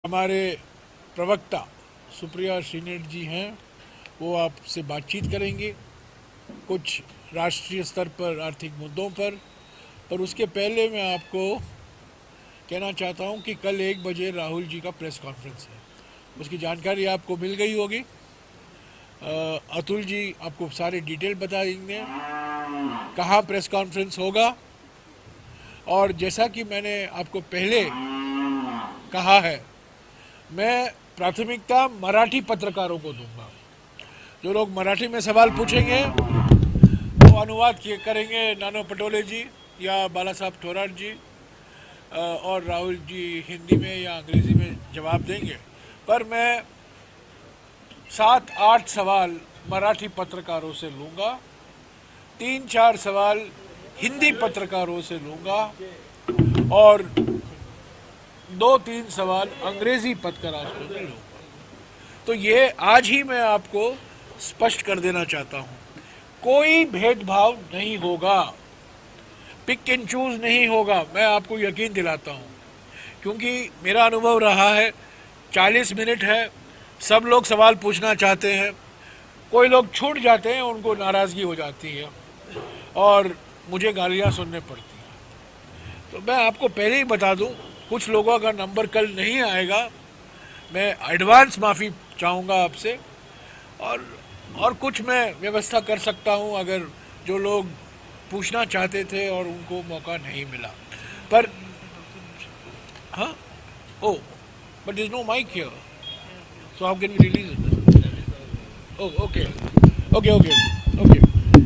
हमारे प्रवक्ता सुप्रिया श्रीनेट जी हैं, वो आपसे बातचीत करेंगे कुछ राष्ट्रीय स्तर पर आर्थिक मुद्दों पर उसके पहले मैं आपको कहना चाहता हूं कि कल 1 बजे राहुल जी का प्रेस कॉन्फ्रेंस है। उसकी जानकारी आपको मिल गई होगी। अतुल जी आपको सारे डिटेल बता देंगे कहाँ प्रेस कॉन्फ्रेंस होगा। और जैसा कि मैंने आपको पहले कहा है, मैं प्राथमिकता मराठी पत्रकारों को दूंगा। जो लोग मराठी में सवाल पूछेंगे वो अनुवाद करेंगे नानो पटोले जी या बाला साहब थोराट जी, और राहुल जी हिंदी में या अंग्रेजी में जवाब देंगे। पर मैं 7-8 सवाल मराठी पत्रकारों से लूँगा, 3-4 सवाल हिंदी पत्रकारों से लूँगा और 2-3 सवाल अंग्रेजी पत्रकारों से लूँगा। तो ये आज ही मैं आपको स्पष्ट कर देना चाहता हूँ, कोई भेदभाव नहीं होगा, पिक एंड चूज नहीं होगा। मैं आपको यकीन दिलाता हूँ, क्योंकि मेरा अनुभव रहा है। 40 मिनट है, सब लोग सवाल पूछना चाहते हैं, कोई लोग छूट जाते हैं, उनको नाराज़गी हो जाती है और मुझे गालियाँ सुनने पड़ती हैं। तो मैं आपको पहले ही बता दूं, कुछ लोगों का नंबर कल नहीं आएगा। मैं एडवांस माफ़ी चाहूँगा आपसे, और कुछ मैं व्यवस्था कर सकता हूँ अगर जो लोग पूछना चाहते थे और उनको मौका नहीं मिला। पर हाँ, oh but is no mic here, so how can we release it? Oh okay okay okay okay,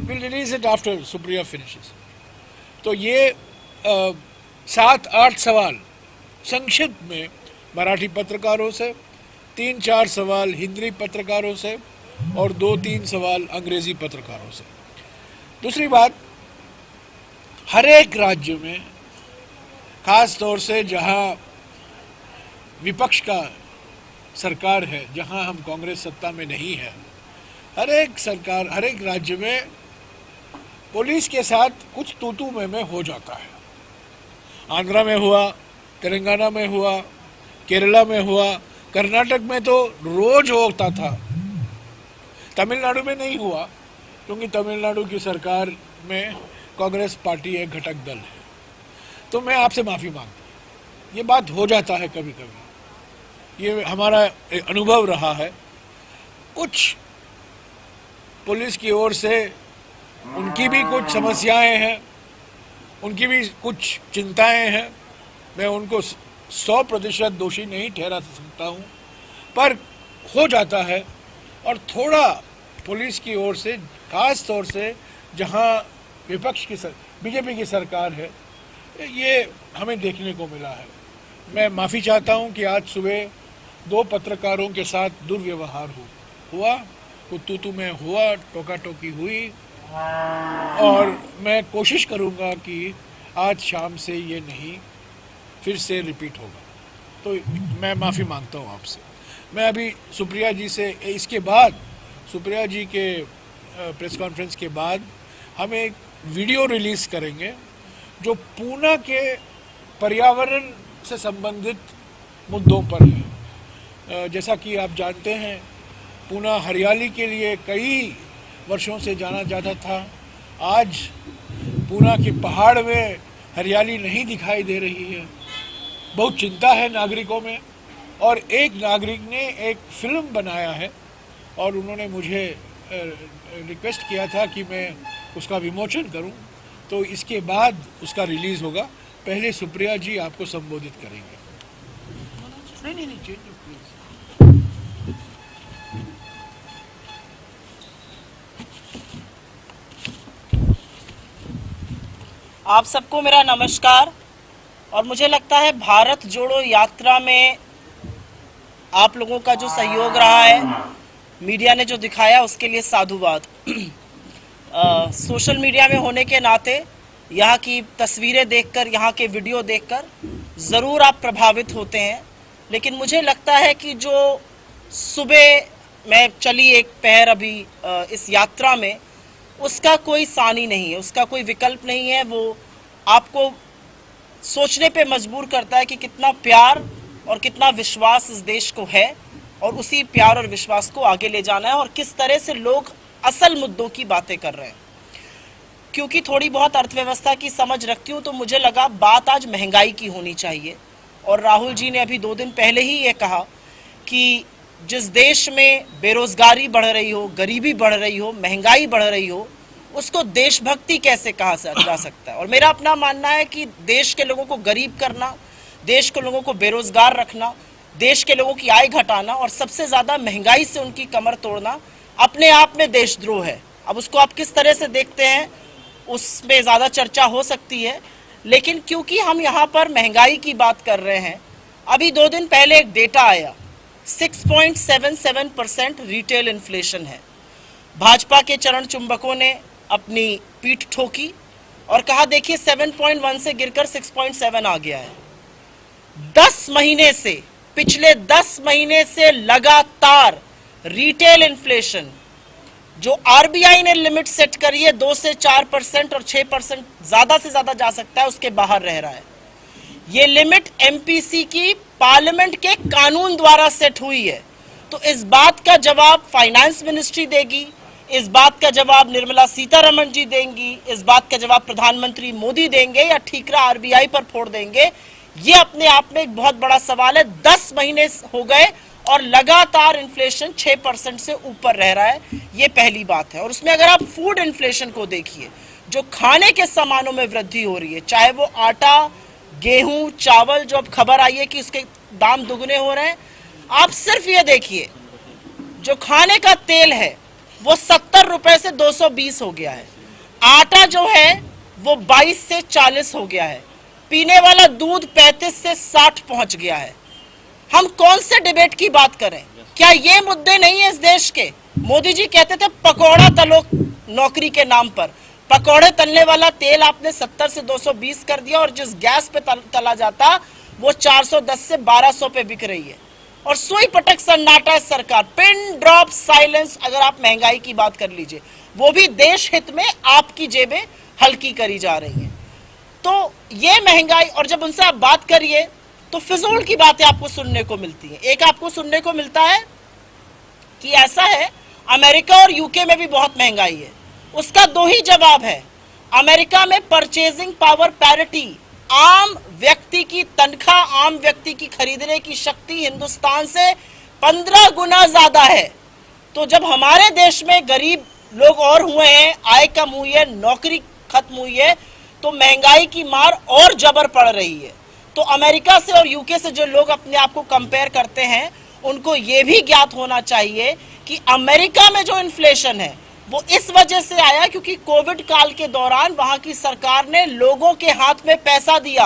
will release it after Supriya finishes. तो ये 7-8 सवाल संक्षिप्त में मराठी पत्रकारों से, 3-4 सवाल हिंदी पत्रकारों से और 2-3 सवाल अंग्रेजी पत्रकारों से। दूसरी बात, हर एक राज्य में, खास तौर से जहां विपक्ष का सरकार है, जहां हम कांग्रेस सत्ता में नहीं है, हर एक राज्य में पुलिस के साथ कुछ तू मैं हो जाता है। आंध्रा में हुआ, तेलंगाना में हुआ, केरला में हुआ, कर्नाटक में तो रोज होता था। तमिलनाडु में नहीं हुआ, क्योंकि तमिलनाडु की सरकार में कांग्रेस पार्टी एक घटक दल है। तो मैं आपसे माफ़ी मांगता हूँ, ये बात हो जाता है कभी कभी, ये हमारा अनुभव रहा है। कुछ पुलिस की ओर से उनकी भी कुछ समस्याएं हैं, उनकी भी कुछ चिंताएं हैं। मैं उनको 100% दोषी नहीं ठहरा सकता हूँ, पर हो जाता है। और थोड़ा पुलिस की ओर से, खास तौर से जहाँ विपक्ष की बीजेपी की सरकार है, ये हमें देखने को मिला है। मैं माफ़ी चाहता हूँ कि आज सुबह 2 पत्रकारों के साथ दुर्व्यवहार हुआ, तू में हुआ, टोका टोकी हुई, और मैं कोशिश करूँगा कि आज शाम से ये नहीं फिर से रिपीट होगा। तो मैं माफ़ी मांगता हूँ आपसे। मैं अभी सुप्रिया जी से, इसके बाद सुप्रिया जी के प्रेस कॉन्फ्रेंस के बाद हम एक वीडियो रिलीज़ करेंगे जो पूना के पर्यावरण से संबंधित मुद्दों पर है। जैसा कि आप जानते हैं, पूना हरियाली के लिए कई वर्षों से जाना जाता था। आज पूना के पहाड़ में हरियाली नहीं दिखाई दे रही है, बहुत चिंता है नागरिकों में। और एक नागरिक ने एक फिल्म बनाया है और उन्होंने मुझे रिक्वेस्ट किया था कि मैं उसका विमोचन करूं, तो इसके बाद उसका रिलीज़ होगा। पहले सुप्रिया जी आपको संबोधित करेंगे। नहीं चेंज प्लीज। आप सबको मेरा नमस्कार। और मुझे लगता है भारत जोड़ो यात्रा में आप लोगों का जो सहयोग रहा है, मीडिया ने जो दिखाया, उसके लिए साधुवाद। सोशल मीडिया में होने के नाते यहाँ की तस्वीरें देखकर, यहाँ के वीडियो देखकर ज़रूर आप प्रभावित होते हैं, लेकिन मुझे लगता है कि जो सुबह मैं चली एक पैर अभी इस यात्रा में, उसका कोई सानी नहीं है, उसका कोई विकल्प नहीं है। वो आपको सोचने पे मजबूर करता है कि कितना प्यार और कितना विश्वास इस देश को है, और उसी प्यार और विश्वास को आगे ले जाना है, और किस तरह से लोग असल मुद्दों की बातें कर रहे हैं। क्योंकि थोड़ी बहुत अर्थव्यवस्था की समझ रखती हूँ, तो मुझे लगा बात आज महंगाई की होनी चाहिए। और राहुल जी ने अभी 2 दिन पहले ही ये कहा कि जिस देश में बेरोजगारी बढ़ रही हो, गरीबी बढ़ रही हो, महंगाई बढ़ रही हो, उसको देशभक्ति कैसे कहा जा सकता है। और मेरा अपना मानना है कि देश के लोगों को गरीब करना, देश के लोगों को बेरोजगार रखना, देश के लोगों की आय घटाना और सबसे ज़्यादा महंगाई से उनकी कमर तोड़ना अपने आप में देशद्रोह है। अब उसको आप किस तरह से देखते हैं उसमें ज़्यादा चर्चा हो सकती है, लेकिन क्योंकि हम यहाँ पर महंगाई की बात कर रहे हैं, अभी 2 दिन पहले एक डेटा आया, 6.77% रिटेल इन्फ्लेशन है। भाजपा के चरण चुंबकों ने अपनी पीठ ठोकी और कहा देखिए 7.1 से गिरकर 6.7 आ गया है। 10 महीने से, पिछले 10 महीने से लगातार रिटेल इन्फ्लेशन, जो आरबीआई ने लिमिट सेट करी है 2 से 4% और 6% ज्यादा से ज्यादा जा सकता है, उसके बाहर रह रहा है। ये लिमिट एमपीसी की पार्लियामेंट के कानून द्वारा सेट हुई है। तो इस बात का जवाब फाइनेंस मिनिस्ट्री देगी, इस बात का जवाब निर्मला सीतारमण जी देंगी, इस बात का जवाब प्रधानमंत्री मोदी देंगे, या ठीकरा आरबीआई पर फोड़ देंगे, ये अपने आप में एक बहुत बड़ा सवाल है। 10 महीने हो गए और लगातार इन्फ्लेशन 6% से ऊपर रह रहा है, ये पहली बात है। और उसमें अगर आप फूड इन्फ्लेशन को देखिए, जो खाने के सामानों में वृद्धि हो रही है, चाहे वो आटा, गेहूं, चावल, जो अब खबर आई है कि उसके दाम दुगने हो रहे हैं। आप सिर्फ ये देखिए, जो खाने का तेल है वो 70 रुपए से 220 हो गया है, आटा जो है वो 22 से 40 हो गया है, पीने वाला दूध 35 से 60 पहुंच गया है। हम कौन से डिबेट की बात करें? क्या ये मुद्दे नहीं है इस देश के? मोदी जी कहते थे पकौड़ा तलो नौकरी के नाम पर, पकौड़े तलने वाला तेल आपने 70 से 220 कर दिया, और जिस गैस पे तला जाता वो 410 से 1200 पे बिक रही है। और सुई पटक सन्नाटा है सरकार, पिन ड्रॉप साइलेंस। अगर आप महंगाई की बात कर लीजिए, वो भी देश हित में आपकी जेबें हल्की करी जा रही हैं। तो ये महंगाई, और जब उनसे आप बात करिए तो फिजूल की बातें आपको सुनने को मिलती हैं। एक आपको सुनने को मिलता है कि ऐसा है अमेरिका और यूके में भी बहुत महंगाई है। उसका 2 ही जवाब है। अमेरिका में परचेजिंग पावर पैरिटी, आम व्यक्ति की तनख्वाह, आम व्यक्ति की खरीदने की शक्ति हिंदुस्तान से 15 गुना ज्यादा है। तो जब हमारे देश में गरीब लोग और हुए हैं, आय कम हुई है, नौकरी खत्म हुई है, तो महंगाई की मार और जबर पड़ रही है। तो अमेरिका से और यूके से जो लोग अपने आप को कंपेयर करते हैं, उनको ये भी ज्ञात होना चाहिए कि अमेरिका में जो इन्फ्लेशन है वो इस वजह से आया क्योंकि कोविड काल के दौरान वहां की सरकार ने लोगों के हाथ में पैसा दिया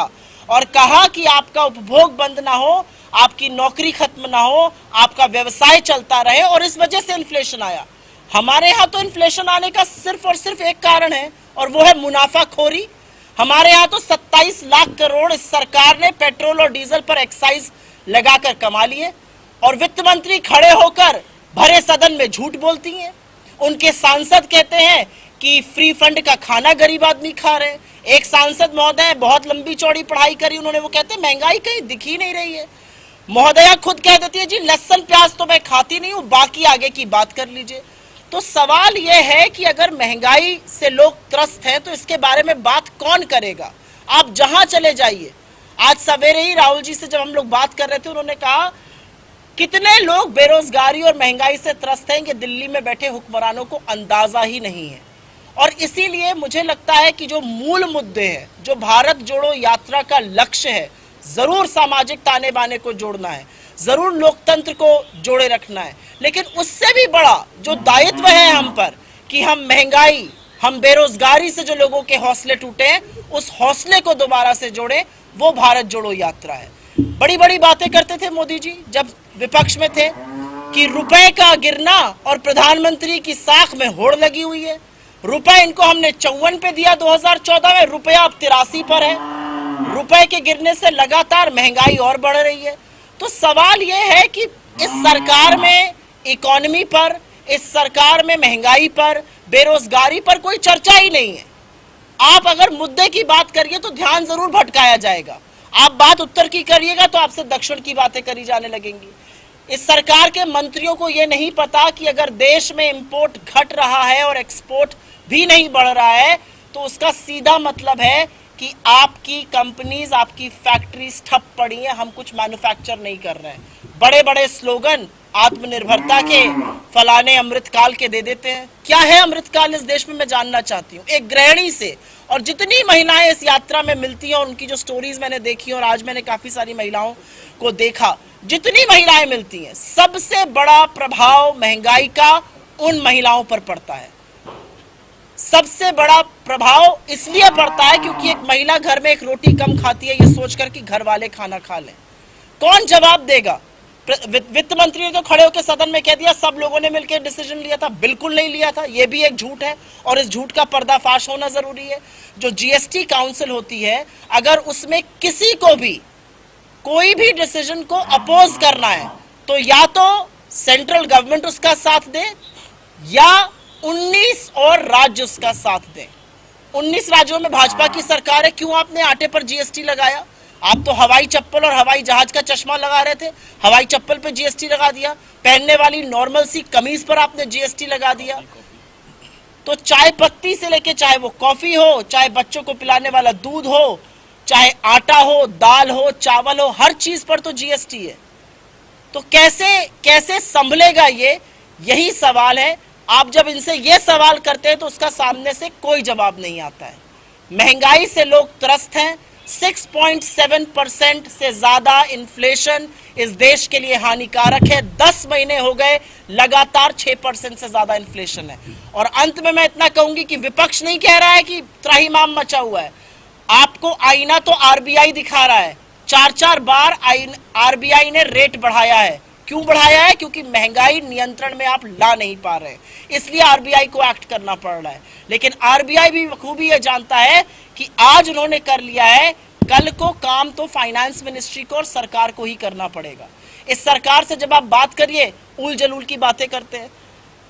और कहा कि आपका उपभोग बंद ना हो, आपकी नौकरी खत्म ना हो, आपका व्यवसाय चलता रहे, और इस वजह से इन्फ्लेशन आया। हमारे यहाँ तो इन्फ्लेशन आने का सिर्फ और सिर्फ एक कारण है, और वो है मुनाफाखोरी। हमारे यहाँ तो 27 लाख करोड़ इस सरकार ने पेट्रोल और डीजल पर एक्साइज लगाकर कमा लिए, और वित्त मंत्री खड़े होकर भरे सदन में झूठ बोलती हैं। उनके सांसद कहते हैं कि फ्री फंड का खाना गरीब आदमी खा रहे हैं। एक सांसद महोदय बहुत लंबी चौड़ी पढ़ाई करी उन्होंने, वो कहते हैं महंगाई कहीं दिख ही नहीं रही है। महोदया खुद कह देती है जी लहसुन प्याज तो मैं खाती नहीं हूँ, बाकी आगे की बात कर लीजिए। तो सवाल यह है कि अगर महंगाई से लोग त्रस्त हैं तो इसके बारे में बात कौन करेगा? आप जहां चले जाइए। आज सवेरे ही राहुल जी से जब हम लोग बात कर रहे थे, उन्होंने कहा कितने लोग बेरोजगारी और महंगाई से त्रस्त हैं कि दिल्ली में बैठे हुक्मरानों को अंदाजा ही नहीं है। और इसीलिए मुझे लगता है कि जो मूल मुद्दे हैं, जो भारत जोड़ो यात्रा का लक्ष्य है, जरूर सामाजिक ताने बाने को जोड़ना है, जरूर लोकतंत्र को जोड़े रखना है, लेकिन उससे भी बड़ा जो दायित्व है हम पर कि हम महंगाई, हम बेरोजगारी से जो लोगों के हौसले टूटे हैं, उस हौसले को दोबारा से जोड़े, वो भारत जोड़ो यात्रा है। बड़ी बड़ी बातें करते थे मोदी जी जब विपक्ष में थे कि रुपए का गिरना और प्रधानमंत्री की साख में होड़ लगी हुई है। रुपए इनको हमने 54 पे दिया 2014 में, रुपया अब 83 पर है। रुपए के गिरने से लगातार महंगाई और बढ़ रही है। तो सवाल यह है कि इस सरकार में इकोनॉमी पर, इस सरकार में महंगाई पर, बेरोजगारी पर कोई चर्चा ही नहीं है। आप अगर मुद्दे की बात करिए तो ध्यान जरूर भटकाया जाएगा। आप बात उत्तर की करिएगा तो आपसे दक्षिण की बातें करी जाने लगेंगी। इस सरकार के मंत्रियों को यह नहीं पता कि अगर देश में इंपोर्ट घट रहा है और एक्सपोर्ट भी नहीं बढ़ रहा है तो उसका सीधा मतलब है कि आपकी कंपनीज, आपकी फैक्ट्रीज ठप पड़ी हैं, हम कुछ मैन्युफैक्चर नहीं कर रहे हैं। बड़े बड़े स्लोगन आत्मनिर्भरता के, फलाने अमृतकाल के दे देते हैं। क्या है अमृतकाल इस देश में, मैं जानना चाहती हूँ एक गृहिणी से। और जितनी महिलाएं इस यात्रा में मिलती हैं और उनकी जो स्टोरीज मैंने देखी और आज मैंने काफी सारी महिलाओं को देखा, जितनी महिलाएं मिलती हैं सबसे बड़ा प्रभाव महंगाई का उन महिलाओं पर पड़ता है। सबसे बड़ा प्रभाव इसलिए पड़ता है क्योंकि एक महिला घर में एक रोटी कम खाती है ये सोचकर कि घर वाले खाना खा लें। कौन जवाब देगा? वित्त मंत्री ने तो खड़े होकर सदन में कह दिया सब लोगों ने मिलकर डिसीजन लिया था। बिल्कुल नहीं लिया था, यह भी एक झूठ है और इस झूठ का पर्दाफाश होना जरूरी है। जो जीएसटी काउंसिल होती है, अगर उसमें किसी को भी कोई भी डिसीजन को अपोज करना है तो या तो सेंट्रल गवर्नमेंट उसका साथ दे या 19 और राज्य उसका साथ दें। 19 राज्यों में भाजपा की सरकार है, क्यों आपने आटे पर जीएसटी लगाया? आप तो हवाई चप्पल और हवाई जहाज का चश्मा लगा रहे थे, हवाई चप्पल पे जीएसटी लगा दिया। पहनने वाली नॉर्मल सी कमीज पर आपने जीएसटी लगा दिया। तो चाय पत्ती से लेके चाहे वो कॉफी हो, चाहे बच्चों को पिलाने वाला दूध हो, चाहे आटा हो, दाल हो, चावल हो, हर चीज पर तो जीएसटी है। तो कैसे संभलेगा ये? यही सवाल है। आप जब इनसे ये सवाल करते हैं तो उसका सामने से कोई जवाब नहीं आता है। महंगाई से लोग त्रस्त हैं। 6.7% से ज्यादा इन्फ्लेशन इस देश के लिए हानिकारक है। 10 महीने हो गए लगातार 6% से ज्यादा इन्फ्लेशन है। और अंत में मैं इतना कहूंगी कि विपक्ष नहीं कह रहा है कि त्राहिमाम मचा हुआ है। आपको आईना तो आरबीआई दिखा रहा है। 4 बार आरबीआई ने रेट बढ़ाया है। क्यों बढ़ाया है? क्योंकि महंगाई नियंत्रण में आप ला नहीं पा रहे, इसलिए आरबीआई को एक्ट करना पड़ रहा है। लेकिन आरबीआई भी बखूबी ये जानता है कि आज उन्होंने कर लिया है, कल को काम तो फाइनेंस मिनिस्ट्री को और सरकार को ही करना पड़ेगा। इस सरकार से जब आप बात करिए उल जलूल की बातें करते हैं।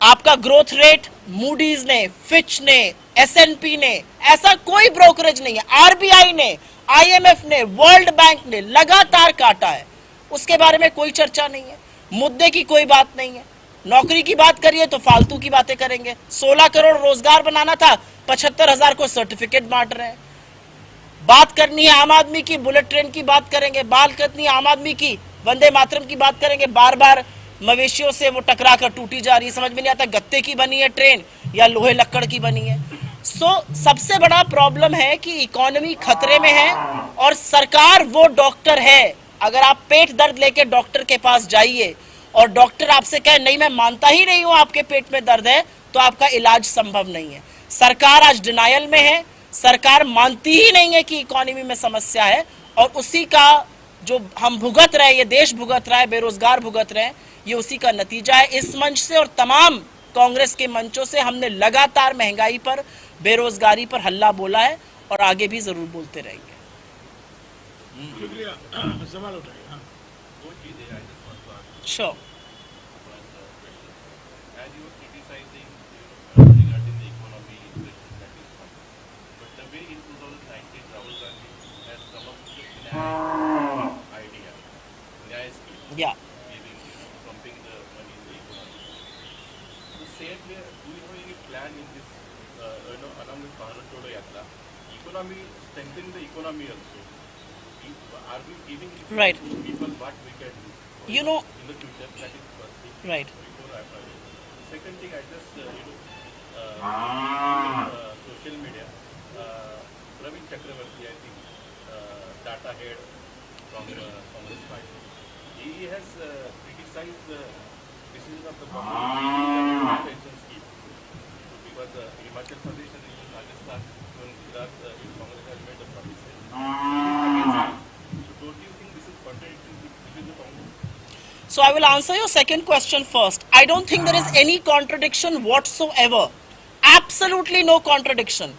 आपका ग्रोथ रेट मूडीज ने, फिच ने, एसएनपी ने, ऐसा कोई ब्रोकरेज नहीं है, आरबीआई ने, आईएमएफ ने, वर्ल्ड बैंक ने लगातार काटा है। उसके बारे में कोई चर्चा नहीं है, मुद्दे की कोई बात नहीं है। नौकरी की बात करिए तो फालतू की बातें करेंगे। 16 करोड़ रोजगार बनाना था, 75,000 को सर्टिफिकेट बांट रहे हैं। बात करनी है आम आदमी की, बुलेट ट्रेन की बात करेंगे। बात करनी है आम आदमी की, वंदे मातरम की बात करेंगे। बार बार मवेशियों से वो टकरा कर टूटी जा रही है। समझ में नहीं आता गत्ते की बनी है ट्रेन या लोहे लक्कड़ की बनी है। सबसे बड़ा प्रॉब्लम है कि इकोनॉमी खतरे में है और सरकार वो डॉक्टर है। अगर आप पेट दर्द लेके डॉक्टर के पास जाइए और डॉक्टर आपसे कहे नहीं मैं मानता ही नहीं हूं आपके पेट में दर्द है, तो आपका इलाज संभव नहीं है। सरकार आज डिनायल में है, सरकार मानती ही नहीं है कि इकोनॉमी में समस्या है और उसी का जो हम भुगत रहे, ये देश भुगत रहा है, बेरोजगार भुगत रहे हैं, ये उसी का नतीजा है। इस मंच से और तमाम कांग्रेस के मंचों से हमने लगातार महंगाई पर, बेरोजगारी पर हल्ला बोला है और आगे भी जरूर बोलते रहेंगे। सवाल उठाइए। हाँ। दो चीजें I just want to ask sure. as you were criticizing regarding the economy that is coming, but the way in 2019 Rahul Gandhi has come up with a plan idea, Nyaya scheme, Yeah. giving, pumping the money in the economy. The same way, do you have any plan in this, along with Bharat Jodo Yatra, economy, strengthening the economy also? Are we giving Right. people what we can do? You know, In the future, that is first thing. right. Before second thing, I just social media. Praveen Chakravarti, I think, data head from Congress party, he has criticized the decision of the government pension scheme because Himachal Pradesh and even Rajasthan, even Gujarat, Congress has made the promises. So don't you think this is contradicting within the Congress? So I will answer your second question first. I don't think there is any contradiction whatsoever. Absolutely no contradiction.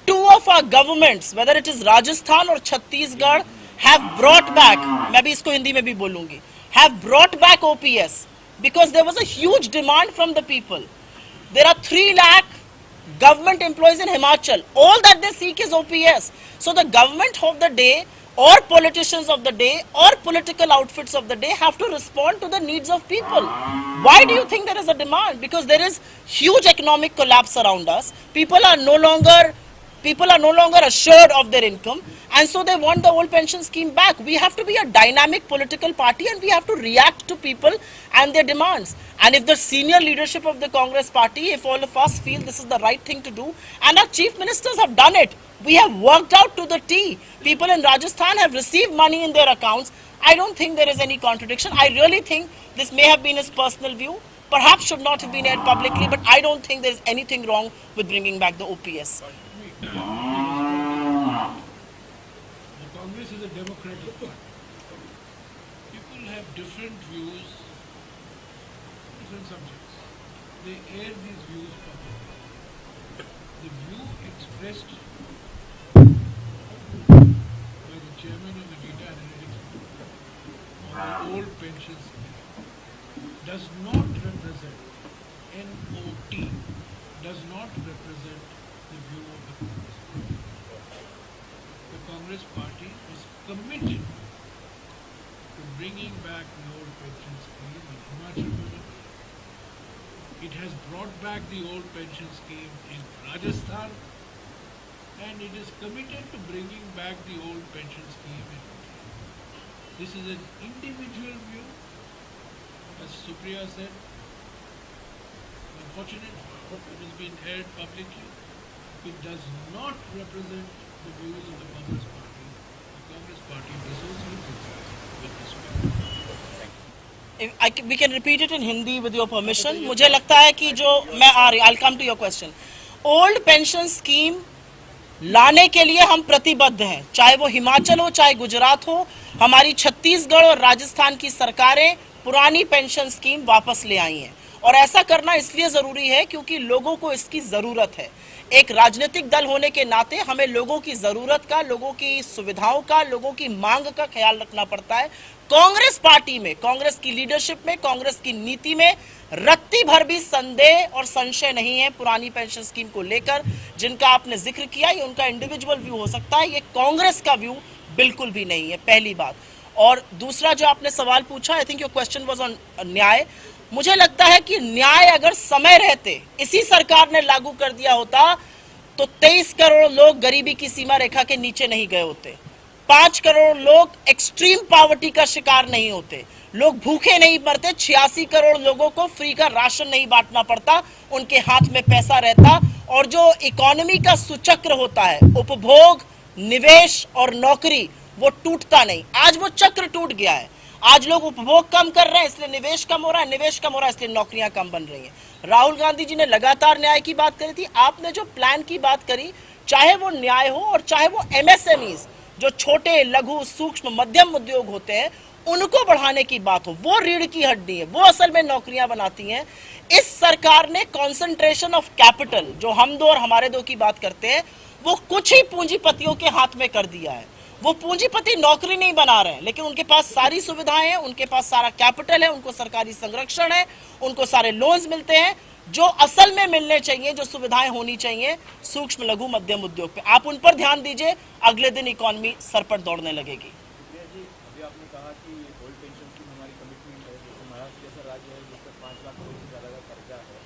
Two of our governments, whether it is Rajasthan or Chhattisgarh, have brought back, मैं भी इसको हिंदी में भी बोलूंगी, have brought back OPS because there was a huge demand from the people. There are 3 lakh government employees in Himachal. All that they seek is OPS. So the government of the day or politicians of the day or political outfits of the day have to respond to the needs of people. Why do you think there is a demand? Because there is huge economic collapse around us. People are no longer assured of their income, and so they want the old pension scheme back. We have to be a dynamic political party, and we have to react to people and their demands. And if the senior leadership of the Congress party, if all of us feel this is the right thing to do, and our chief ministers have done it, we have worked out to the T. People in Rajasthan have received money in their accounts. I don't think there is any contradiction. I really think this may have been his personal view, perhaps should not have been aired publicly, but I don't think there is anything wrong with bringing back the OPS. The Congress is a democratic party. People have different views, different subjects. They air these views publicly. The view expressed by the chairman of the Data Analytics Group on the old pension scheme does not represent, NOT, does not represent the view of the Congress party. The Congress party is committed to bringing back the old pension scheme in Himachal Pradesh. It has brought back the old pension scheme in Rajasthan, and it is committed to bringing back the old pension scheme in Uttar. This is an individual view, as Supriya said. Unfortunately, it has been aired publicly. It does not represent the views of the Congress party. The Congress party disassociates itself with this view. We can repeat it in Hindi with your permission. मुझे लगता है कि जो मैं आ रही, I'll come to your question. Old pension scheme लाने के लिए हम प्रतिबद्ध हैं, चाहे वो हिमाचल हो, चाहे गुजरात हो. हमारी छत्तीसगढ़ और राजस्थान की सरकारें पुरानी पेंशन स्कीम वापस ले आई हैं, और ऐसा करना इसलिए जरूरी है क्योंकि लोगों को इसकी जरूरत है. एक राजनीतिक दल होने के नाते हमें लोगों की जरूरत का, लोगों की सुविधाओं का, लोगों की मांग का ख्याल रखना पड़ता है. कांग्रेस पार्टी में, कांग्रेस की लीडरशिप में, कांग्रेस की नीति में रत्ती भर भी संदेह और संशय नहीं है पुरानी पेंशन स्कीम को लेकर. जिनका आपने जिक्र किया, ये उनका इंडिविजुअल व्यू हो सकता है, ये कांग्रेस का व्यू बिल्कुल भी नहीं है, पहली बात. और दूसरा जो आपने सवाल पूछा, I think your question was on न्याय. मुझे लगता है कि न्याय अगर समय रहते इसी सरकार ने लागू कर दिया होता तो 23 करोड़ लोग गरीबी की सीमा रेखा के नीचे नहीं गए होते, 5 करोड़ लोग एक्सट्रीम पॉवर्टी का शिकार नहीं होते, लोग भूखे नहीं मरते, 86 करोड़ लोगों को फ्री का राशन नहीं बांटना पड़ता, उनके हाथ में पैसा रहता. और जो इकोनॉमी का सुचक्र होता है, उपभोग, निवेश और नौकरी, वो टूटता नहीं. आज वो चक्र टूट गया है. आज लोग उपभोग कम कर रहे हैं, इसलिए निवेश कम हो रहा है, निवेश कम हो रहा है, इसलिए नौकरियां कम बन रही हैं. राहुल गांधी जी ने लगातार न्याय की बात करी थी. आपने जो प्लान की बात करी, चाहे वो न्याय हो और चाहे वो MSMEs, जो छोटे, लघु, सूक्ष्म, मध्यम उद्योग होते हैं, उनको बढ़ाने की बात हो, वो रीढ़ की हड्डी है, वो असल में नौकरियां बनाती हैं. इस सरकार ने कॉन्सेंट्रेशन ऑफ कैपिटल, जो हम दो और हमारे दो की बात करते हैं, वो कुछ ही पूंजीपतियों के हाथ में कर दिया है. वो पूंजीपति नौकरी नहीं बना रहे हैं, लेकिन उनके पास सारी सुविधाएं हैं, उनके पास सारा कैपिटल है, उनको सरकारी संरक्षण है, उनको सारे लोन्स मिलते हैं जो असल में मिलने चाहिए, जो सुविधाएं होनी चाहिए सूक्ष्म, लघु, मध्यम उद्योग पे. आप उन पर ध्यान दीजिए, अगले दिन इकोनॉमी सर पर दौड़ने लगेगी. जी, अभी आपने कहा कि ओल्ड पेंशन स्कीम हमारी कमिटमेंट है. जैसे महाराष्ट्र जैसा राज्य है जिस पर 5 लाख करोड़ से ज़्यादा का कर्जा है,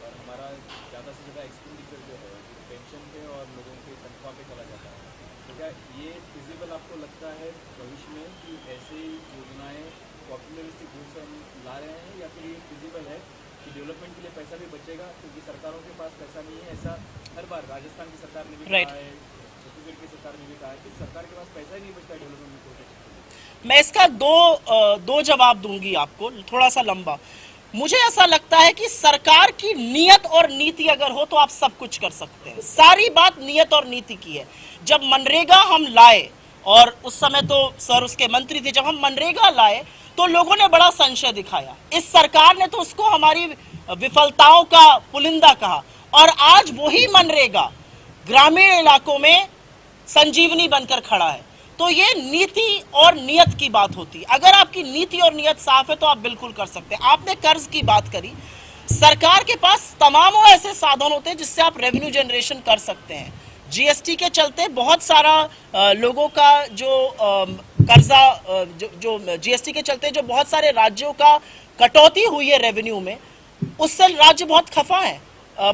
और हमारा ज़्यादा से ज़्यादा एक्सपेंडिचर जो है पेंशन पे और लोगों के तनख्वाह पे चला जाता है. तो क्या ये फिजिबल आपको लगता है भविष्य में कि ऐसी योजनाएं पॉपुलरिस्टिक रूप से हम ला रहे हैं, या फिर ये फिजिबल है कि डेवलपमेंट के लिए पैसा भी बचेगा, क्योंकि सरकारों के पास पैसा नहीं है. ऐसा हर बार राजस्थान की सरकार ने भी कहा है, छत्तीसगढ़ की सरकार ने भी कहा है कि सरकार के पास पैसा ही नहीं बचता डेवलपमेंट को. मैं इसका दो जवाब दूंगी आपको, थोड़ा सा लंबा. मुझे ऐसा लगता है कि सरकार की नियत और नीति अगर हो तो आप सब कुछ कर सकते हैं. सारी बात नियत और नीति की है. जब मनरेगा हम लाए, और उस समय तो सर उसके मंत्री थे, जब हम मनरेगा लाए तो लोगों ने बड़ा संशय दिखाया. इस सरकार ने तो उसको हमारी विफलताओं का पुलिंदा कहा, और आज वही मनरेगा ग्रामीण इलाकों में संजीवनी बनकर खड़ा है. तो ये नीति और नियत की बात होती है. अगर आपकी नीति और नियत साफ है तो आप बिल्कुल कर सकते हैं. आपने कर्ज की बात करी, सरकार के पास तमाम ऐसे साधन होते हैं जिससे आप रेवेन्यू जनरेशन कर सकते हैं. जीएसटी के चलते बहुत सारा लोगों का जो कर्जा जो जीएसटी के चलते जो बहुत सारे राज्यों का कटौती हुई है रेवेन्यू में, उससे राज्य बहुत खफा है।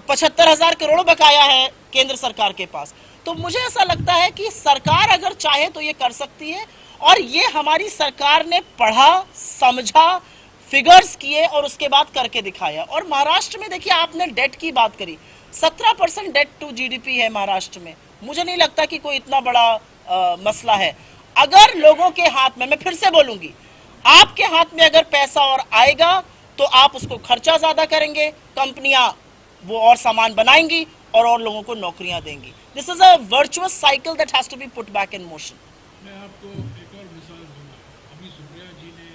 75,000 करोड़ बकाया है केंद्र सरकार के पास। तो मुझे ऐसा लगता है कि सरकार अगर चाहे तो ये कर सकती है, और ये हमारी सरकार ने पढ़ा, समझा, फिगर्स किए और उसके बाद करके दिखाया। और महाराष्ट्र में देखिए, आपने डेट की बात करी, 17% डेट टू जीडीपी है महाराष्ट्र में। मुझे नहीं लगता कि कोई इतना बड़ा मसला है। अगर लोगों के हाथ में, मैं फिर से बोलूंगी, आपके हाथ में अगर पैसा और आएगा तो आप उसको खर्चा ज्यादा करेंगे, कंपनियां वो और सामान बनाएंगी और लोगों को नौकरियां देंगी। This is a virtuous cycle that has to be put back in motion. मैं आपको एक और मिसाल दूंगा। अभी सुप्रिया जी ने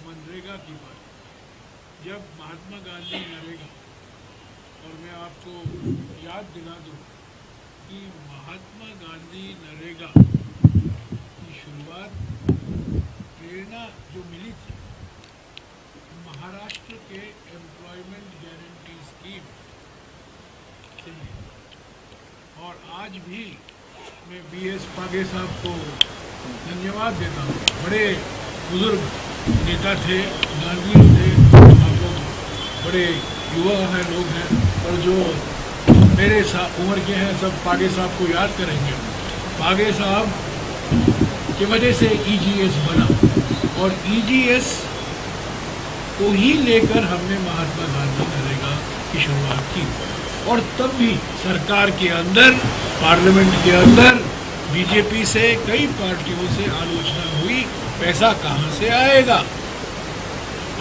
मनरेगा की बात, जब महात्मा गांधी नरेगा, और मैं आपको याद दिला दूं कि महात्मा गांधी नरेगा की शुरुआत, प्रेरणा जो मिली थी महाराष्ट्र के एम्प्लॉयमेंट गारंटी स्कीम से मिली। और आज भी मैं बीएस पागे साहब को धन्यवाद देता हूँ। बड़े बुजुर्ग नेता थे, गांधी थे, आप लोग बड़े युवा हैं, लोग हैं, और जो मेरे उम्र के हैं सब पागे साहब को याद करेंगे। पागे साहब की वजह से ईजीएस बना, और ईजीएस को ही लेकर हमने महात्मा गांधी नरेगा की शुरुआत की। और तब भी सरकार के अंदर, पार्लियामेंट के अंदर बीजेपी से, कई पार्टियों से आलोचना हुई, पैसा कहाँ से आएगा,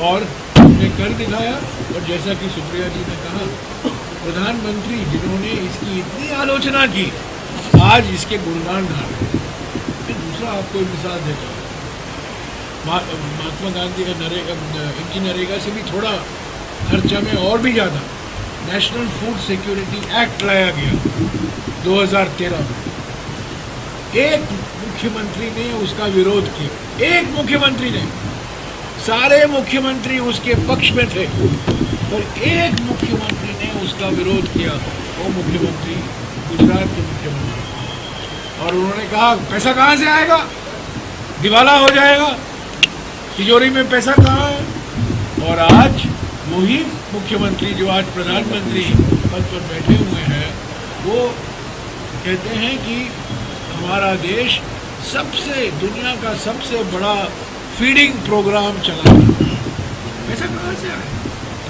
और हमने कर दिखाया। और जैसा कि सुप्रिया जी ने कहा, प्रधानमंत्री जिन्होंने इसकी इतनी आलोचना की, आज इसके गुणगान गा रहे हैं। दूसरा आपको एक मिसाल देता हूँ, महात्मा गांधी का नरेगा, इनकी नरेगा से भी थोड़ा खर्चा में और भी ज़्यादा नेशनल फूड सिक्योरिटी एक्ट लाया गया 2013 में। एक मुख्यमंत्री ने उसका विरोध किया, एक मुख्यमंत्री ने, सारे मुख्यमंत्री उसके पक्ष में थे, पर एक मुख्यमंत्री ने उसका विरोध किया, वो मुख्यमंत्री गुजरात के मुख्यमंत्री। और उन्होंने कहा पैसा कहाँ से आएगा, दिवाला हो जाएगा, तिजोरी में पैसा कहाँ है। और आज वही मुख्यमंत्री जो आज प्रधानमंत्री पद पर बैठे हुए हैं, वो कहते हैं कि हमारा देश सबसे, दुनिया का सबसे बड़ा फीडिंग प्रोग्राम चला रहा है। पैसा कहाँ से आए,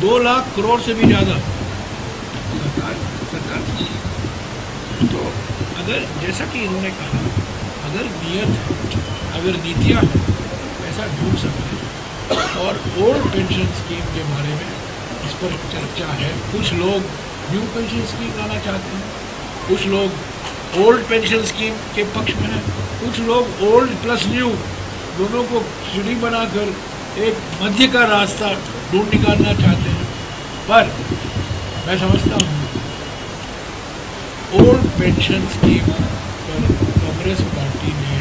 2 लाख करोड़ से भी ज़्यादा सरकार। तो अगर, जैसा कि इन्होंने कहा, अगर नियत है, अगर नीतियाँ हैं, पैसा ढूंढ सकते हैं। और ओल्ड पेंशन स्कीम के बारे में इस पर चर्चा है। कुछ लोग न्यू पेंशन स्कीम लाना चाहते हैं, कुछ लोग ओल्ड पेंशन स्कीम के पक्ष में हैं, कुछ लोग ओल्ड प्लस न्यू दोनों को सीढ़ी बनाकर एक मध्य का रास्ता ढूंढ निकालना चाहते हैं। पर मैं समझता हूँ ओल्ड पेंशन स्कीम पर कांग्रेस पार्टी ने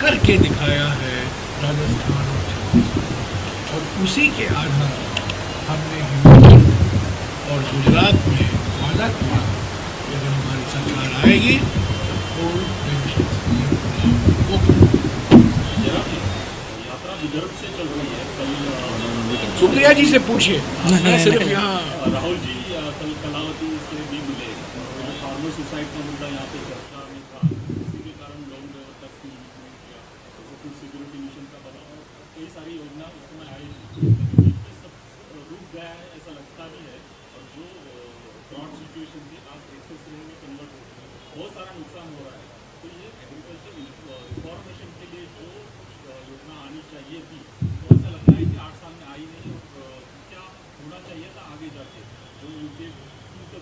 करके दिखाया है राजस्थान और छत्तीसगढ़, और उसी के आधार हमने हिमाचल और गुजरात में वादा किया कि अगर हमारी सरकार आएगी तो पेंशन स्कीम यात्रा विदर्भ से चल रही है। कल सुप्रिया जी से पूछिए, मैं सिर्फ यहाँ। राहुल जी कल कलावती से भी मिले, फार्मर सुसाइड का मुद्दा यहाँ पे चर्चा में था, इसी के कारण लोग तक किया, फूड सिक्योरिटी मिशन का बना, और कई सारी योजना उस समय आई, सब रुक गया है ऐसा लगता भी है। और जो ड्रॉट सिचुएशन थी, आप एक्सेस रेन में कन्वर्ट हो गए, बहुत सारा नुकसान हो रहा है। तो ये एग्रीकल्चर रिफॉर्मेशन के लिए जो योजना आनी चाहिए थी, तो ऐसा लगता है कि 8 साल में आई नहीं, और क्या होना चाहिए था आगे जाके, जो यूपीए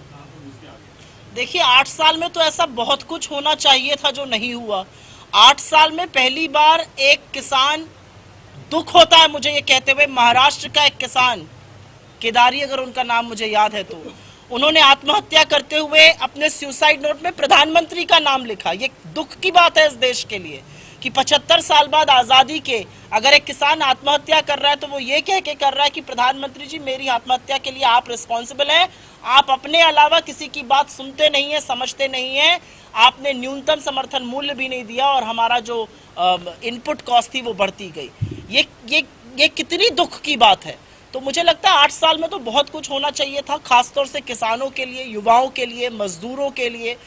था उसके आगे। देखिए, 8 साल में तो ऐसा बहुत कुछ होना चाहिए था जो नहीं हुआ। 8 साल में पहली बार एक किसान, दुख होता है मुझे ये कहते हुए, महाराष्ट्र का एक किसान, केदारी अगर उनका नाम मुझे याद है, तो उन्होंने आत्महत्या करते हुए अपने सुसाइड नोट में प्रधानमंत्री का नाम लिखा। ये दुख की बात है इस देश के लिए कि कि 75 साल बाद आजादी के अगर एक किसान आत्महत्या कर रहा है तो वो ये कह के कर रहा है कि प्रधानमंत्री जी मेरी आत्महत्या के लिए आप रिस्पॉन्सिबल हैं, आप अपने अलावा किसी की बात सुनते नहीं है, समझते नहीं है, आपने न्यूनतम समर्थन मूल्य भी नहीं दिया और हमारा जो इनपुट कॉस्ट थी वो बढ़ती गई। ये कितनी दुख की बात है। तो मुझे लगता है 8 साल में तो बहुत कुछ होना चाहिए था, खासतौर से किसानों के लिए, युवाओं के लिए, मजदूरों के लिए,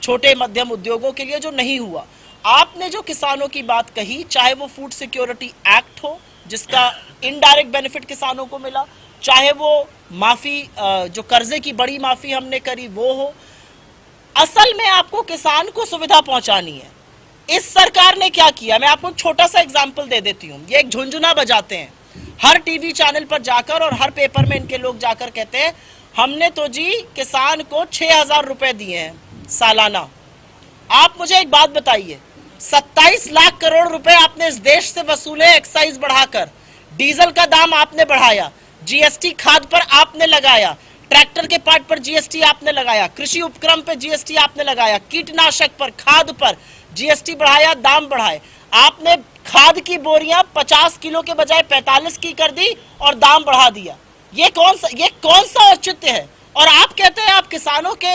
छोटे मध्यम उद्योगों के लिए, जो नहीं हुआ। आपने जो किसानों की बात कही, चाहे वो फूड सिक्योरिटी एक्ट हो जिसका इनडायरेक्ट बेनिफिट किसानों को मिला, चाहे वो माफी जो कर्जे की बड़ी माफी हमने करी वो हो, असल में आपको किसान को सुविधा पहुंचानी है। इस सरकार ने क्या किया, मैं आपको एक छोटा सा एग्जांपल दे देती हूँ। ये एक झुंझुना बजाते हैं हर टीवी चैनल पर जाकर और हर पेपर में इनके लोग जाकर कहते हैं हमने तो जी किसान को 6,000 रुपए दिए हैं सालाना। आप मुझे एक बात बताइए, 27 लाख करोड़ रुपए आपने इस देश से वसूले एक्साइज बढ़ाकर, डीजल का दाम आपने बढ़ाया, जीएसटी खाद पर आपने लगाया, ट्रैक्टर के पार्ट पर जीएसटी आपने लगाया, कृषि उपक्रम पर जीएसटी आपने लगाया, कीटनाशक पर, खाद पर जीएसटी बढ़ाया, दाम बढ़ाए। आपने खाद की बोरियां 50 किलो के बजाय 45 की कर दी और दाम बढ़ा दिया। ये कौन सा औचित्य है? और आप कहते हैं आप किसानों के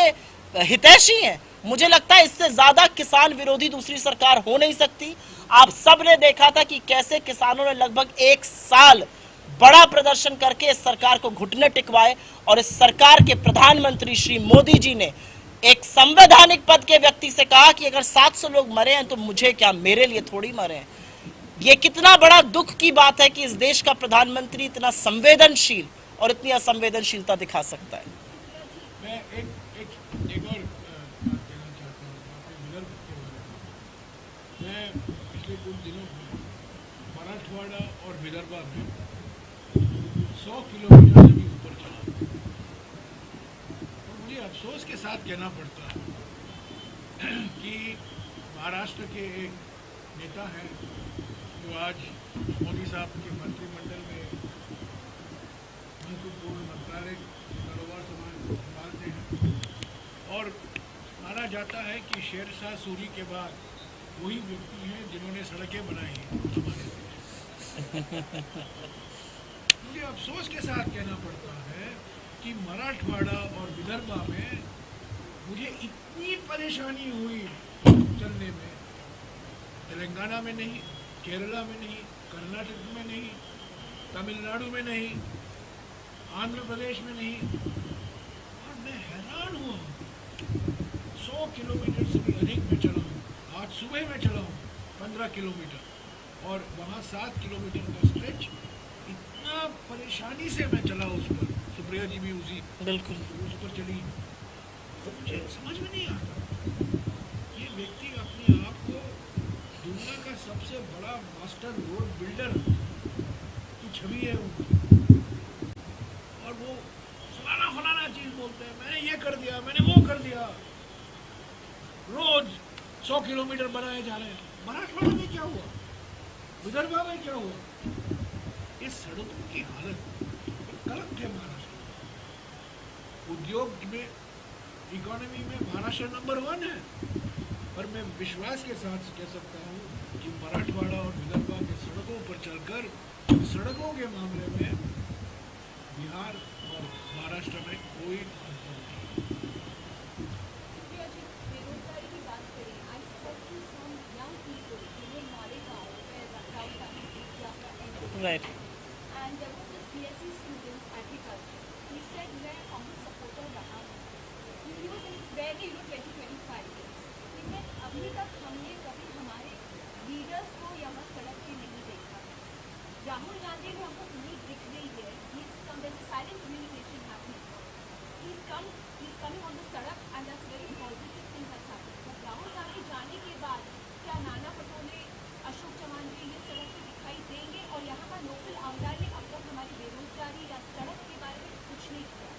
हितैषी हैं। मुझे लगता है इससे ज्यादा किसान विरोधी दूसरी सरकार हो नहीं सकती। आप सब ने देखा था कि कैसे किसानों ने लगभग 1 साल बड़ा प्रदर्शन करके इस सरकार को घुटने टिकवाए और इस सरकार के प्रधानमंत्री श्री मोदी जी ने एक संवैधानिक पद के व्यक्ति से कहा कि अगर 700 लोग मरे हैं तो मुझे क्या, मेरे लिए थोड़ी मरे हैं। ये कितना बड़ा दुख की बात है कि इस देश का प्रधानमंत्री इतना संवेदनशील और इतनी असंवेदनशीलता दिखा सकता है। मैं एक और बात कहना चाहता हूँ अपने विदर्भ के बारे में। मैं पिछले कुछ दिनों में मराठवाड़ा और विदर्भा में 100 किलोमीटर से भी ऊपर चला और मुझे अफसोस के साथ कहना पड़ता है कि महाराष्ट्र के एक नेता हैं जो आज मोदी साहब के मंत्रिमंडल में महत्वपूर्ण मंत्रालय कारोबार संभालते हैं और माना जाता है कि शेरशाह सूरी के बाद वही व्यक्ति हैं जिन्होंने सड़कें बनाई हैं हमारे देश। मुझे अफसोस के साथ कहना पड़ता है कि मराठवाड़ा और विदर्भा में मुझे इतनी परेशानी हुई चलने में, तेलंगाना में नहीं, केरला में नहीं, कर्नाटक में नहीं, तमिलनाडु में नहीं, आंध्र प्रदेश में नहीं, और मैं हैरान हुआ। 100 किलोमीटर से भी अधिक में चला हूँ। आज सुबह में चला हूँ 15 किलोमीटर और वहाँ 7 किलोमीटर का स्ट्रेच, इतना परेशानी से मैं चला उस पर। सुप्रिया जी भी बिल्कुल उस पर चली। तो मुझे समझ में नहीं आता, ये व्यक्ति अपने आप को दुनिया का सबसे बड़ा मास्टर रोड बिल्डर की छवि है उनकी, और वो फलाना चीज बोलते हैं, मैंने ये कर दिया, मैंने वो कर दिया। रोज 100 किलोमीटर बनाए जा रहे हैं। मराठवाड़ा में क्या हुआ, विदर्भा में क्या हुआ? इस सड़कों की हालत कलंक है महाराष्ट्र। उद्योग में, इकोनॉमी में महाराष्ट्र नंबर 1 है, पर मैं विश्वास के साथ कह सकता हूँ कि मराठवाड़ा और विदर्भा के सड़कों पर चलकर सड़कों के मामले में बिहार और महाराष्ट्र में कोई अंतर नहीं। राइट। अभी तक हमने कभी हमारे लीडर्स को यहाँ सड़क पे नहीं देखा। राहुल गांधी को हमको उम्मीद दिख रही है, silent communication happening, he's coming on the सड़क and that's very positive thing that's happening. But Rahul Gandhi जाने के बाद क्या नाना पटोले, अशोक चौहान जी ये सड़क पे दिखाई देंगे? और यहाँ का लोकल आमदार ने अब तक हमारी बेरोजगारी या सड़क के बारे में कुछ नहीं किया।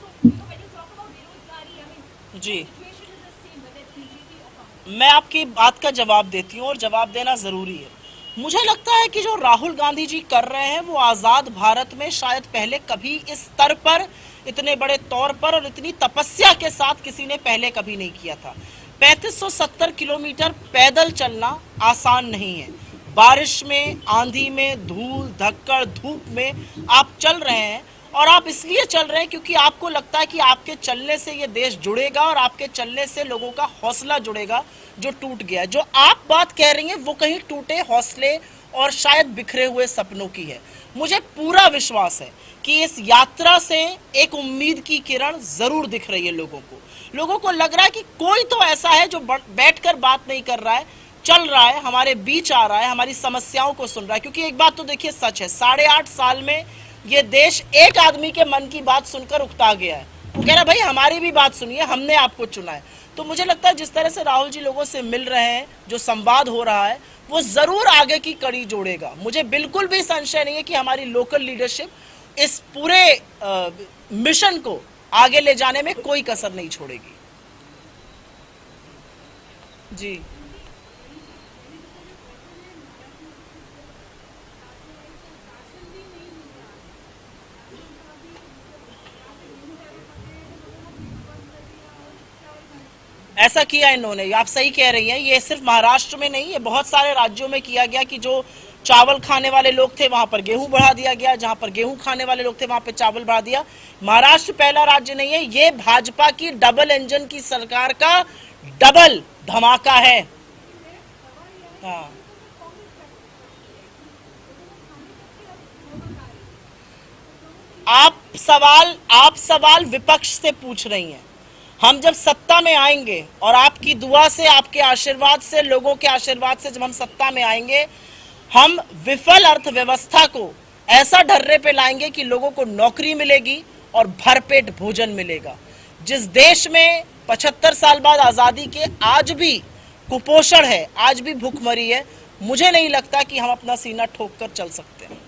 So when you talk about बेरोजगारी, I mean, ji, situation is the same whether it's BJP or Congress. मैं आपकी बात का जवाब देती हूँ और जवाब देना जरूरी है। मुझे लगता है कि जो राहुल गांधी जी कर रहे हैं वो आजाद भारत में शायद पहले कभी इस स्तर पर, इतने बड़े तौर पर और इतनी तपस्या के साथ किसी ने पहले कभी नहीं किया था। 3570 किलोमीटर पैदल चलना आसान नहीं है। बारिश में, आंधी में, धूल धक्कड़ धूप में आप चल रहे हैं, और आप इसलिए चल रहे हैं क्योंकि आपको लगता है कि आपके चलने से ये देश जुड़ेगा और आपके चलने से लोगों का हौसला जुड़ेगा जो टूट गया। जो आप बात कह रही हैं वो कहीं टूटे हौसले और शायद बिखरे हुए सपनों की है। मुझे पूरा विश्वास है कि इस यात्रा से एक उम्मीद की किरण जरूर दिख रही है लोगों को। लोगों को लग रहा है कि कोई तो ऐसा है जो बैठकर बात नहीं कर रहा है, चल रहा है, हमारे बीच आ रहा है, हमारी समस्याओं को सुन रहा है। क्योंकि एक बात तो देखिए सच है, 8.5 साल में ये देश एक आदमी के मन की बात सुनकर उकता गया है। वो कह रहा है भाई हमारी भी बात सुनिए, हमने आपको चुना है। तो मुझे लगता है जिस तरह से राहुल जी लोगों से मिल रहे हैं, जो संवाद हो रहा है, वो जरूर आगे की कड़ी जोड़ेगा। मुझे बिल्कुल भी संशय नहीं है कि हमारी लोकल लीडरशिप इस पूरे मिशन को आगे ले जाने में कोई कसर नहीं छोड़ेगी। जी ऐसा किया इन्होंने, आप सही कह रही हैं। ये सिर्फ महाराष्ट्र में नहीं, ये बहुत सारे राज्यों में किया गया कि जो चावल खाने वाले लोग थे वहां पर गेहूं बढ़ा दिया गया, जहां पर गेहूं खाने वाले लोग थे वहां पर चावल बढ़ा दिया। महाराष्ट्र पहला राज्य नहीं है, ये भाजपा की डबल इंजन की सरकार का डबल धमाका है। हाँ, आप सवाल विपक्ष से पूछ रही हैं। हम जब सत्ता में आएंगे और आपकी दुआ से, आपके आशीर्वाद से, लोगों के आशीर्वाद से जब हम सत्ता में आएंगे, हम विफल अर्थव्यवस्था को ऐसा ढर्रे पे लाएंगे कि लोगों को नौकरी मिलेगी और भरपेट भोजन मिलेगा। जिस देश में 75 साल बाद आजादी के आज भी कुपोषण है, आज भी भूखमरी है, मुझे नहीं लगता कि हम अपना सीना ठोक कर चल सकते हैं।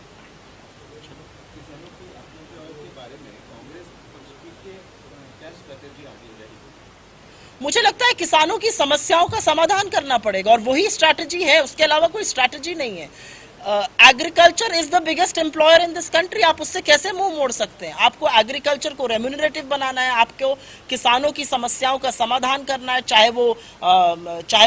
मुझे लगता है किसानों की समस्याओं का समाधान करना पड़ेगा और वही स्ट्रैटेजी है, उसके अलावा कोई स्ट्रैटेजी नहीं है। Agriculture is the biggest employer in this country. आप उससे कैसे मुंह मोड़ सकते हैं? आपको एग्रीकल्चर को रेम्यूनरेटिव बनाना है, आपको किसानों की समस्याओं का समाधान करना है, चाहे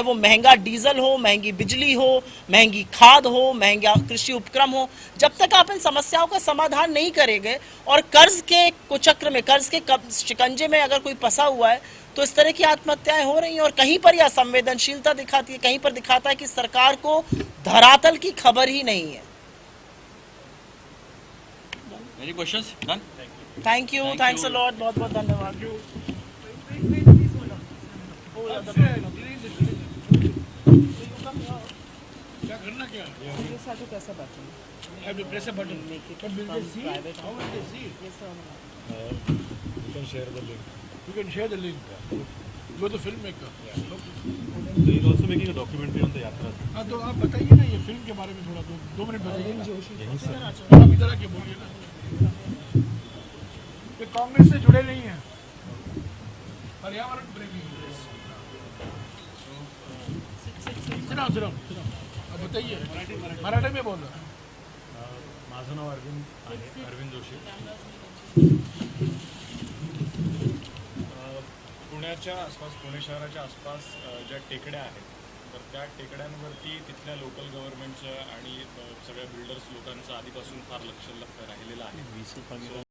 वो महंगा डीजल हो, महंगी बिजली हो, महंगी खाद हो, महंगा कृषि उपक्रम हो। जब तक आप इन समस्याओं का समाधान नहीं करेंगे और कर्ज के कुचक्र में, कर्ज के शिकंजे में अगर कोई फंसा हुआ है, तो इस तरह की आत्महत्याएं हो रही हैं। और कहीं पर यह संवेदनशीलता दिखाती है, कहीं पर दिखाता है कि सरकार को धरातल की खबर ही नहीं है। Any questions? None? Thank you, thanks a lot, बहुत बहुत धन्यवाद। क्या करना क्या कैसा बैठेंगे? I have to press a button. But will they see it? How will they see it? You can share the link. You can share the link. You're the filmmaker. So he's also making a documentary on the yatra. हाँ, तो आप बताइए ना ये film के बारे में थोड़ा, 2 मिनट बताइए। यहीं से आप इधर आके बोलिए ना। ये कांग्रेस से जुड़े नहीं हैं, पर्यावरण प्रेमी हैं। सिनाओ, अब बताइए, मराठी में बोल रहा। माझं नाव अरविंद जोशी. पुण्याच्या आसपास, पुणे शहराच्या आसपास ज्या टेकड्या आहेत, तर त्या टेकड्यांवरती तिथल्या लोकल गव्हर्नमेंटचं आणि सगळ्या बिल्डर्स लोकांचं आधीपासून फार लक्ष राहिलेलं आहे.